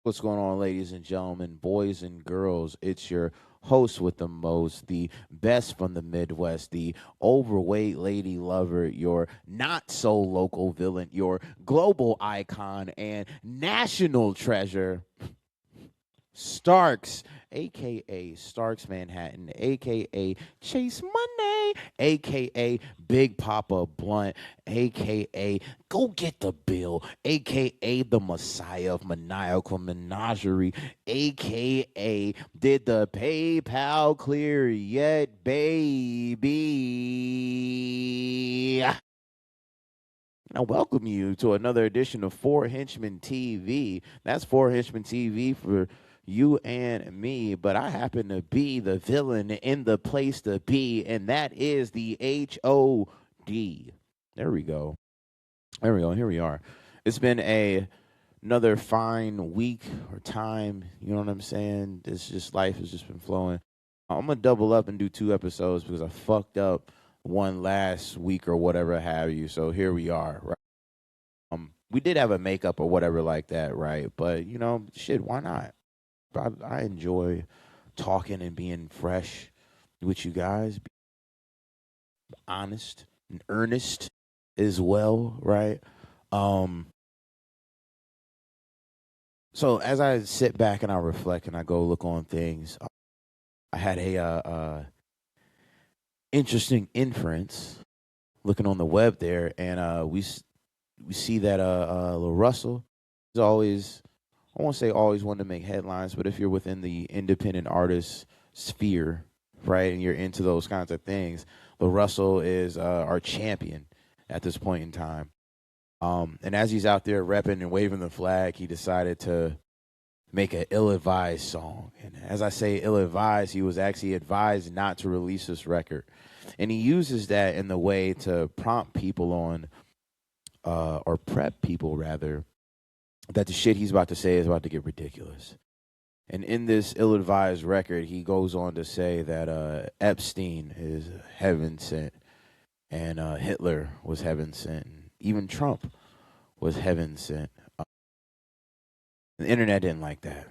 What's going on, ladies and gentlemen, boys and girls? It's your host with the most, the best from the Midwest, the overweight lady lover, your not so local villain, your global icon, and national treasure, Starks, aka Starks Manhattan, aka Chase Money, aka Big Papa Blunt, aka Go Get the Bill, aka the Messiah of Maniacal Menagerie, aka Did the PayPal clear yet, baby? I welcome you to another edition of Four Henchmen TV. That's Four Henchmen TV for you and me, but I happen to be the villain in the place to be, and that is the HOD. There we go. There we go. Here we are. It's been another fine week or time. You know what I'm saying? It's just life has just been flowing. I'm gonna double up and do 2 episodes because I fucked up one last week or whatever have you. So here we are, right? We did have a makeup or whatever like that, right? But shit, why not? I enjoy talking and being fresh with you guys, be honest and earnest as well, right? Um, so as I sit back and I reflect and I go look on things, I had a interesting inference looking on the web there, and we see that Lil Russell is always, I won't say always wanting to make headlines, but if you're within the independent artist sphere, right, and you're into those kinds of things, Lil Russell is our champion at this point in time. And as he's out there repping and waving the flag, he decided to make an ill-advised song. And as I say ill-advised, he was actually advised not to release this record. And he uses that in the way to prompt people on, or prep people rather, that the shit he's about to say is about to get ridiculous. And in this ill-advised record, he goes on to say that Epstein is heaven sent, and Hitler was heaven sent, and even Trump was heaven sent. The internet didn't like that.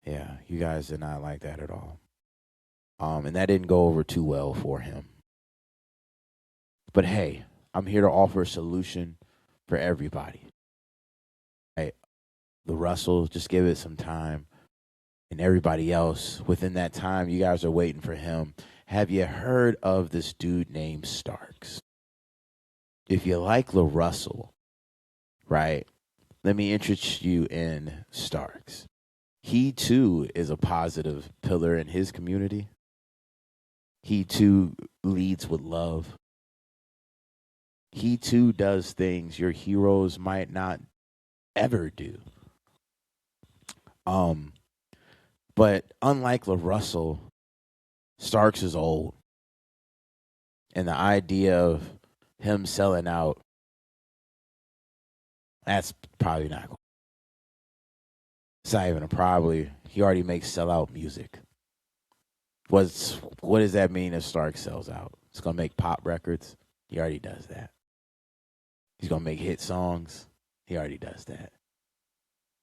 Yeah, you guys did not like that at all. And that didn't go over too well for him. But hey, I'm here to offer a solution for everybody. Hey, the Russell, just give it some time. And everybody else, within that time, you guys are waiting for him. Have you heard of this dude named Starks? If you like La Russell, right, let me introduce you in Starks. He too is a positive pillar in his community. He too leads with love. He too does things your heroes might not ever do. But unlike La Russell, Starks is old. And the idea of him selling out, that's probably not going. It's not even a probably. He already makes sellout music. What does that mean if Stark sells out? It's gonna make pop records. He already does that. He's gonna make hit songs. He already does that.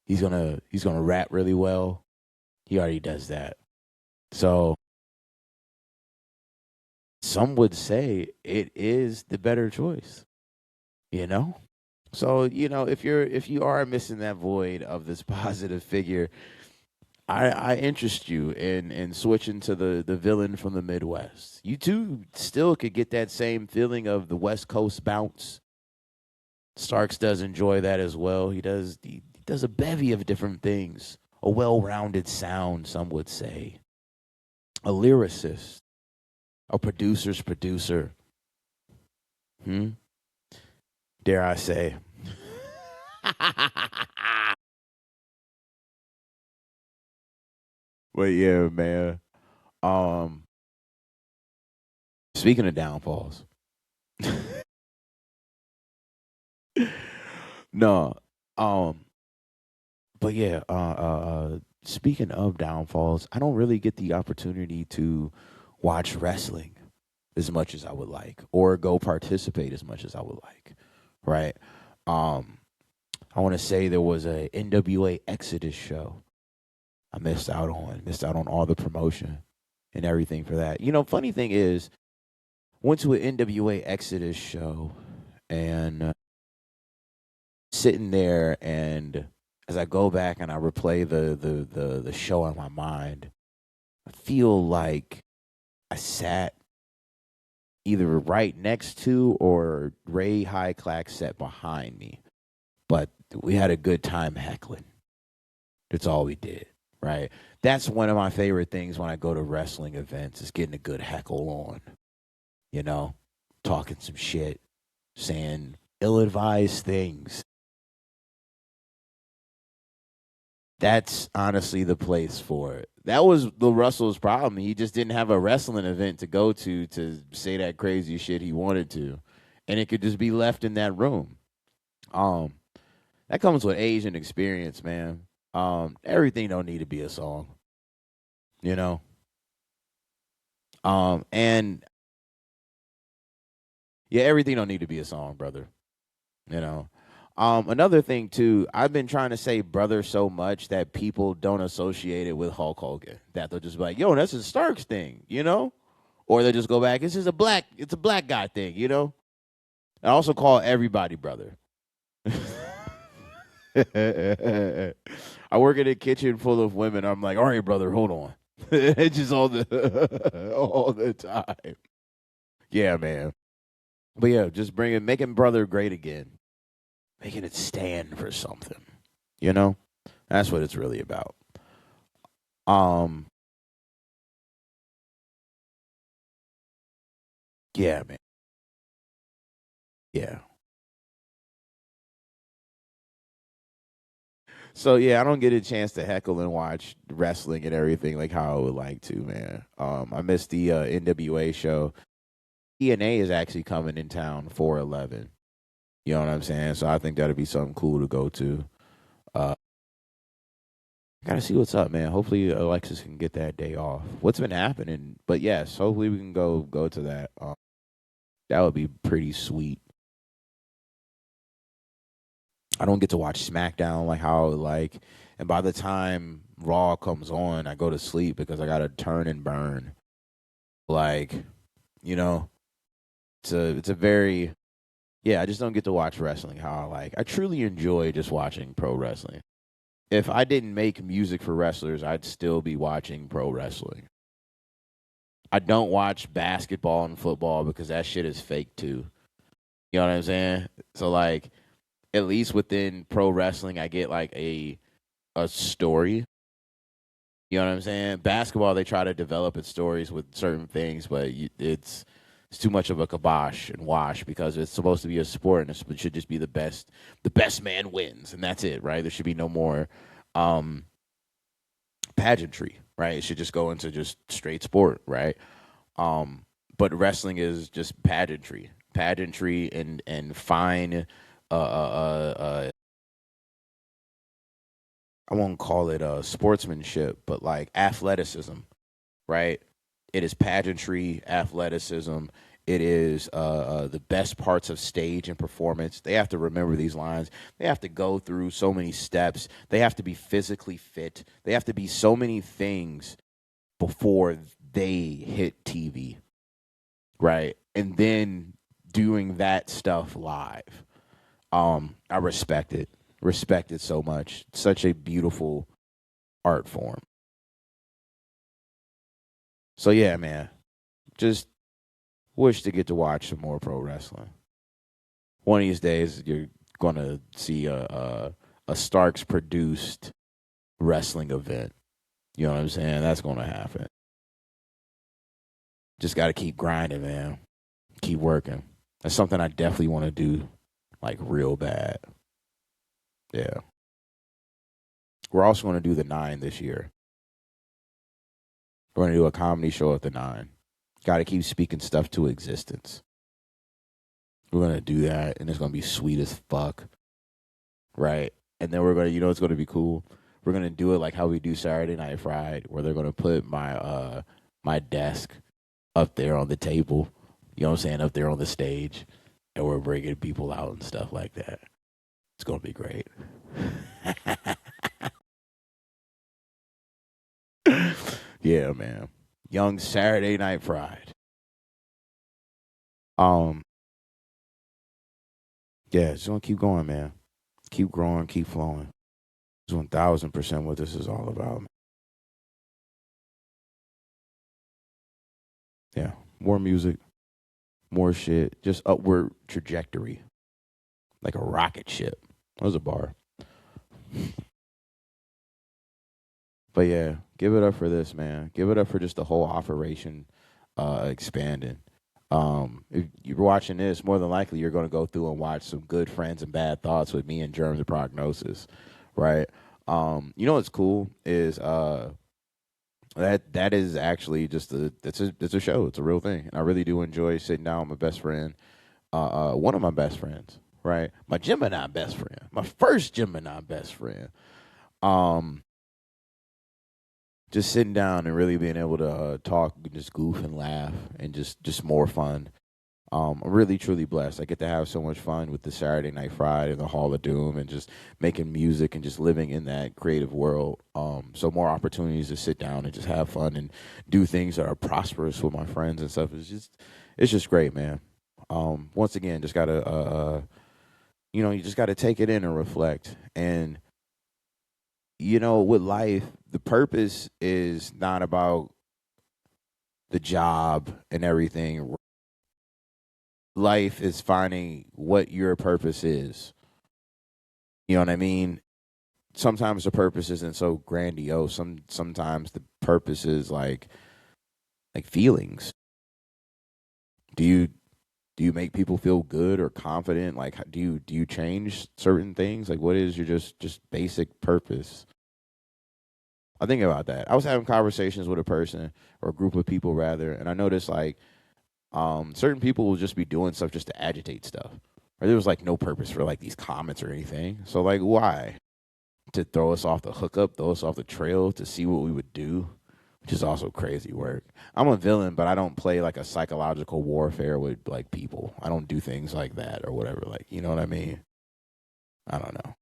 He's gonna rap really well. He already does that. So some would say it is the better choice. You know? So, if you are missing that void of this positive figure, I interest you in switching to the villain from the Midwest. You too still could get that same feeling of the West Coast bounce. Starks does enjoy that as well. He does a bevy of different things. A well-rounded sound, some would say. A lyricist, a producer's producer. Dare I say. But yeah, man. Um, Speaking of downfalls, no. Um, but yeah. Speaking of downfalls, I don't really get the opportunity to watch wrestling as much as I would like, or go participate as much as I would like. Right. Um, I want to say there was a NWA Exodus show. I missed out on all the promotion and everything for that. Funny thing is, went to an NWA Exodus show and sitting there, and as I go back and I replay the show in my mind, I feel like I sat either right next to or Ray High Clack sat behind me. But we had a good time heckling. That's all we did, right? That's one of my favorite things when I go to wrestling events is getting a good heckle on, you know, talking some shit, saying ill-advised things. That's honestly the place for it. That was the Russell's problem. He just didn't have a wrestling event to go to say that crazy shit he wanted to, and it could just be left in that room. Um, that comes with age and experience, man. Everything don't need to be a song, you know. And yeah, everything don't need to be a song, brother. You know. Another thing too, I've been trying to say brother so much that people don't associate it with Hulk Hogan. That they'll just be like, yo, that's a Starks thing, you know? Or they'll just go back, it's a black guy thing, you know? I also call everybody brother. I work in a kitchen full of women. I'm like, all right, brother, hold on. It's just all the all the time. Yeah, man. But yeah, just making brother great again, making it stand for something. You know, that's what it's really about. Um, yeah, man. Yeah. So yeah, I don't get a chance to heckle and watch wrestling and everything like how I would like to, man. I missed the NWA show. TNA is actually coming in town for 11. You know what I'm saying? So I think that'd be something cool to go to. Uh, Gotta see what's up, man. Hopefully Alexis can get that day off. What's been happening? But yes, hopefully we can go to that. That would be pretty sweet. I don't get to watch SmackDown like how I would like, and by the time Raw comes on, I go to sleep because I gotta turn and burn. Like, you know, it's a very yeah. I just don't get to watch wrestling how I like. I truly enjoy just watching pro wrestling. If I didn't make music for wrestlers, I'd still be watching pro wrestling. I don't watch basketball and football because that shit is fake too. You know what I'm saying? So like at least within pro wrestling I get like a story. You know what I'm saying? Basketball they try to develop its stories with certain things, but it's too much of a kibosh and wash because it's supposed to be a sport and it should just be the best man wins and that's it, right? There should be no more um pageantry, right? It should just go into just straight sport, right? But wrestling is just pageantry, and fine. I won't call it sportsmanship, but like athleticism, right? It is pageantry, athleticism. It is the best parts of stage and performance. They have to remember these lines. They have to go through so many steps. They have to be physically fit. They have to be so many things before they hit TV, right? And then doing that stuff live. I respect it so much. Such a beautiful art form. So yeah, man, just wish to get to watch some more pro wrestling. One of these days, you're gonna see a Starks produced wrestling event. You know what I'm saying? That's gonna happen. Just got to keep grinding, man. Keep working. That's something I definitely want to do, like real bad. Yeah. We're also going to do the Nine this year. We're going to do a comedy show at the Nine. Got to keep speaking stuff to existence. We're going to do that, and it's going to be sweet as fuck. Right? And then we're going to, it's going to be cool. We're going to do it like how we do Saturday Night Fried, where they're going to put my desk up there on the table. You know what I'm saying? Up there on the stage. And we're bringing people out and stuff like that. It's gonna be great. Yeah, man. Young Saturday Night Fried. Um, yeah, just gonna keep going, man. Keep growing, keep flowing. It's 1000% what this is all about. Yeah, more music, more shit, just upward trajectory, like a rocket ship. That was a bar. But yeah, give it up for this, man. Give it up for just the whole operation expanding. If you're watching this, more than likely you're going to go through and watch some good friends and bad thoughts with me and Germs and Prognosis, right? You know what's cool is that is actually just it's a show. It's a real thing, and I really do enjoy sitting down with my best friend, one of my best friends, right? My Gemini best friend, my first Gemini best friend. Um, just sitting down and really being able to talk, and just goof and laugh, and just more fun. I'm really truly blessed. I get to have so much fun with the Saturday Night Fried and the Hall of Doom, and just making music and just living in that creative world. So more opportunities to sit down and just have fun and do things that are prosperous with my friends and stuff. It's just great, man. Once again, just gotta you just gotta take it in and reflect. And with life, the purpose is not about the job and everything. Life is finding what your purpose is. You know what I mean? Sometimes the purpose isn't so grandiose. Sometimes the purpose is like feelings. Do you do you make people feel good or confident? Like do you change certain things? Like what is your just basic purpose? I think about that. I was having conversations with a person or a group of people rather, and I noticed like certain people will just be doing stuff just to agitate stuff. Or there was like no purpose for like these comments or anything. So like why? To throw us off the hookup, throw us off the trail to see what we would do, which is also crazy work. I'm a villain, but I don't play like a psychological warfare with like people. I don't do things like that or whatever. Like, you know what I mean? I don't know.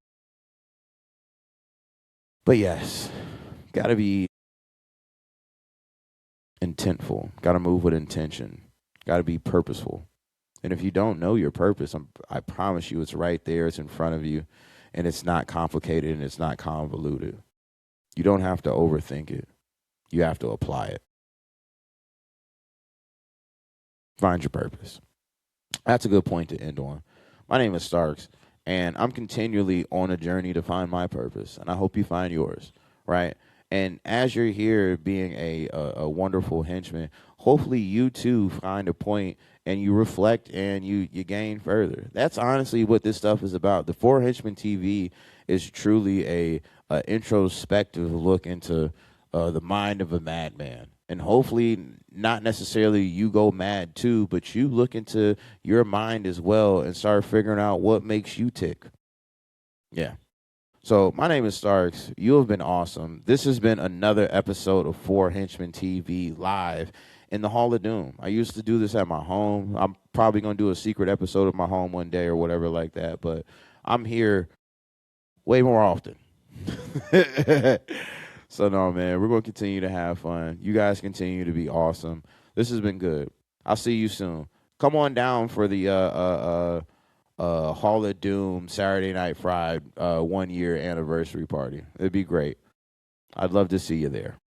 But yes, gotta be intentful. Gotta move with intention. Gotta be purposeful. And if you don't know your purpose, I promise you it's right there. It's in front of you. And it's not complicated and it's not convoluted. You don't have to overthink it. You have to apply it. Find your purpose. That's a good point to end on. My name is Starks, and I'm continually on a journey to find my purpose, and I hope you find yours, right? And as you're here being a wonderful henchman, hopefully you too find a point and you reflect and you gain further. That's honestly what this stuff is about. The Four Henchmen TV is truly a introspective look into the mind of a madman. And hopefully, not necessarily you go mad too, but you look into your mind as well and start figuring out what makes you tick. Yeah. So, my name is Starks. You have been awesome. This has been another episode of Four Henchmen TV live in the Hall of Doom. I used to do this at my home. I'm probably going to do a secret episode of my home one day or whatever like that, but I'm here way more often. So no, man, we're gonna continue to have fun. You guys continue to be awesome. This has been good. I'll see you soon. Come on down for the Hall of Doom Saturday Night Fried 1 year anniversary party. It'd be great. I'd love to see you there.